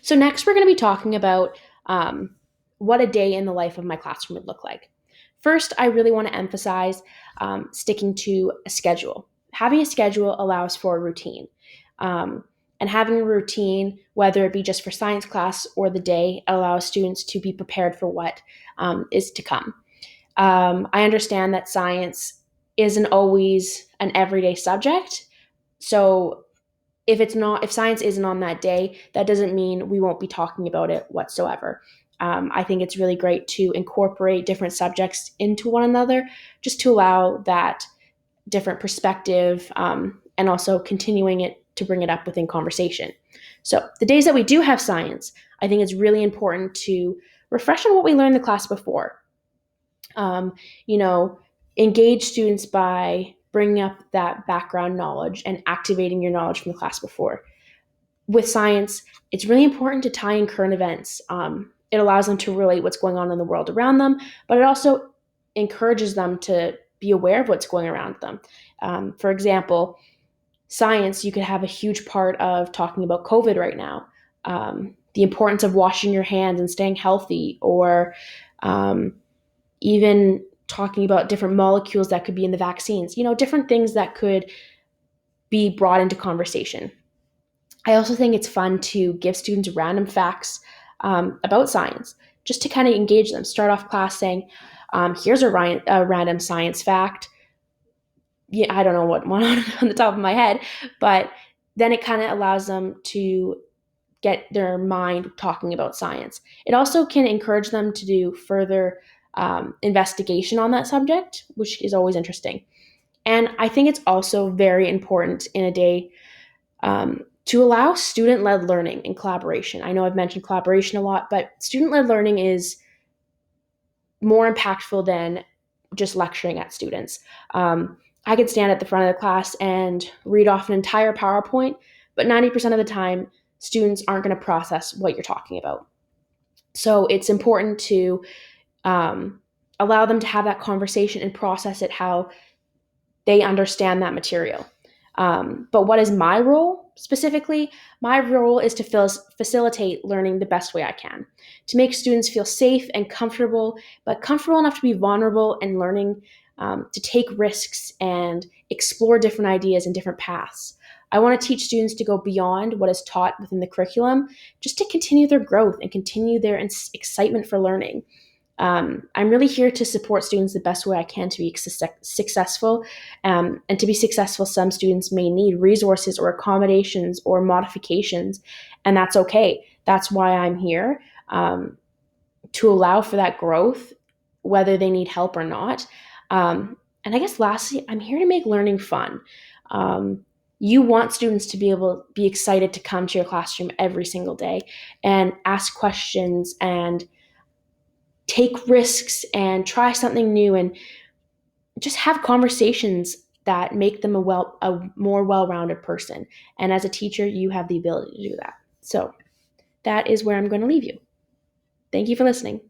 So next, we're going to be talking about what a day in the life of my classroom would look like. First, I really want to emphasize sticking to a schedule. Having a schedule allows for a routine. Um, and having a routine, whether it be just for science class or the day, allows students to be prepared for what is to come. I understand that science isn't always an everyday subject. So if science isn't on that day, that doesn't mean we won't be talking about it whatsoever. I think it's really great to incorporate different subjects into one another, just to allow that different perspective, and also continuing it to bring it up within conversation. So the days that we do have science, I think it's really important to refresh on what we learned in the class before. um, you know, engage students by bringing up that background knowledge and activating your knowledge from the class before. With science, it's really important to tie in current events. It allows them to relate what's going on in the world around them, but it also encourages them to be aware of what's going around them. For example, science, you could have a huge part of talking about COVID right now, the importance of washing your hands and staying healthy, or um, even talking about different molecules that could be in the vaccines, different things that could be brought into conversation. I also think it's fun to give students random facts about science, just to kind of engage them. Start off class saying, here's a random science fact. Yeah, I don't know what one on the top of my head, but then it kind of allows them to get their mind talking about science. It also can encourage them to do further investigation on that subject, which is always interesting. And I think it's also very important in a day to allow student led learning and collaboration. I know I've mentioned collaboration a lot, but student led learning is more impactful than just lecturing at students. I could stand at the front of the class and read off an entire PowerPoint, but 90% of the time, students aren't going to process what you're talking about. So it's important to allow them to have that conversation and process it how they understand that material. But what is my role specifically? My role is to facilitate learning the best way I can, to make students feel safe and comfortable, but comfortable enough to be vulnerable and learning to take risks and explore different ideas and different paths. I want to teach students to go beyond what is taught within the curriculum, just to continue their growth and continue their excitement for learning. I'm really here to support students the best way I can to be successful. And to be successful, some students may need resources or accommodations or modifications, and that's okay. That's why I'm here, to allow for that growth, whether they need help or not. And I guess lastly, I'm here to make learning fun. You want students to be able to be excited to come to your classroom every single day and ask questions and take risks and try something new and just have conversations that make them a more well-rounded person. And as a teacher, you have the ability to do that. So that is where I'm going to leave you. Thank you for listening.